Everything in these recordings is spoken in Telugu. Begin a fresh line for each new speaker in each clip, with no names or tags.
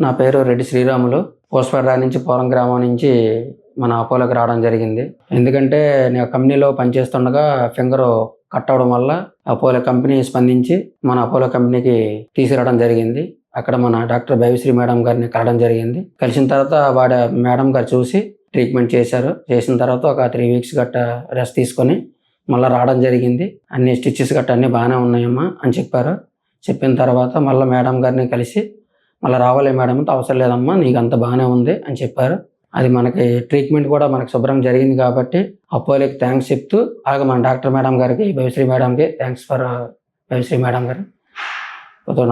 నా పేరు రెడ్డి శ్రీరాములు. పోస్పేట నుంచి పోరం గ్రామం నుంచి మన అపోలోకి రావడం జరిగింది. ఎందుకంటే నేను కంపెనీలో పనిచేస్తుండగా ఫింగర్ కట్ అవడం వల్ల అపోలో కంపెనీ స్పందించి మన అపోలో కంపెనీకి తీసుకురావడం జరిగింది. అక్కడ మన డాక్టర్ భవ్యశ్రీ మేడం గారిని కలవడం జరిగింది. కలిసిన తర్వాత మేడం గారు చూసి ట్రీట్మెంట్ చేశారు. చేసిన తర్వాత ఒక 3 వీక్స్ గట్ట రెస్ట్ తీసుకొని మళ్ళీ రావడం జరిగింది. అన్ని స్టిచెస్ గట్ట అన్నీ బాగానే ఉన్నాయమ్మా అని చెప్పారు. చెప్పిన తర్వాత మళ్ళీ మేడం గారిని కలిసి మళ్ళీ రావాలి మేడం అంటే అవసరం లేదమ్మా, నీకు అంత బాగానే ఉంది అని చెప్పారు. అది మనకి ట్రీట్మెంట్ కూడా మనకు శుభ్రంగా జరిగింది కాబట్టి అపోలోకి థ్యాంక్స్ చెప్తూ, అలాగే మన డాక్టర్ మేడం గారికి, భవ్యశ్రీ మేడంకి థ్యాంక్స్ ఫర్ భవ్యశ్రీ మేడం గారు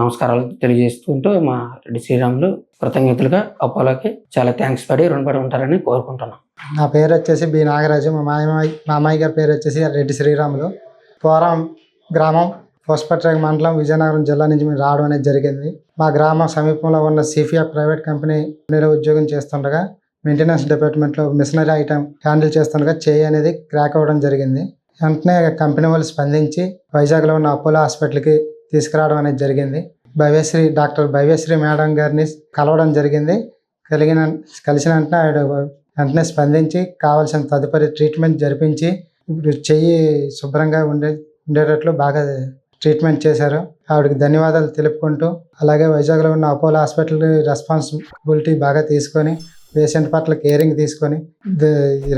నమస్కారాలు తెలియజేసుకుంటూ మా రెడ్డి శ్రీరాములు కృతజ్ఞతలుగా అపోలోకి చాలా థ్యాంక్స్ పడి రుణపడి ఉంటారని కోరుకుంటున్నాం.
నా పేరు వచ్చేసి బి నాగరాజు. మా అమ్మాయి గారి పేరు వచ్చేసి రెడ్డి శ్రీరాములు. పోరం గ్రామం, పోస్పేట మండలం, విజయనగరం జిల్లా నుంచి మేము రావడం అనేది జరిగింది. మా గ్రామం సమీపంలో ఉన్న సిఫియా ప్రైవేట్ కంపెనీలో ఉద్యోగం చేస్తుండగా మెయింటెనెన్స్ డిపార్ట్మెంట్లో మిషనరీ ఐటమ్ హ్యాండిల్ చేస్తుండగా చేయి అనేది క్రాక్ అవ్వడం జరిగింది. వెంటనే కంపెనీ వాళ్ళు స్పందించి వైజాగ్లో ఉన్న అపోలో హాస్పిటల్కి తీసుకురావడం అనేది జరిగింది. డాక్టర్ భవ్యశ్రీ మేడం గారిని కలవడం జరిగింది. కలిసిన వెంటనే స్పందించి కావాల్సిన తదుపరి ట్రీట్మెంట్ జరిపించి ఇప్పుడు చెయ్యి శుభ్రంగా ఉండేటట్లు బాగా ట్రీట్మెంట్ చేశారు. ఆవిడకి ధన్యవాదాలు తెలుపుకుంటూ, అలాగే వైజాగ్లో ఉన్న అపోలో హాస్పిటల్ రెస్పాన్సిబిలిటీ బాగా తీసుకొని, పేషెంట్ పట్ల కేరింగ్ తీసుకొని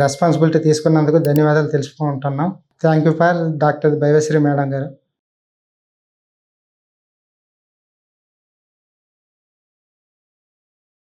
రెస్పాన్సిబిలిటీ తీసుకున్నందుకు ధన్యవాదాలు తెలుసుకుంటున్నాం. Thank you for doctor Bhavyasri madam గారు.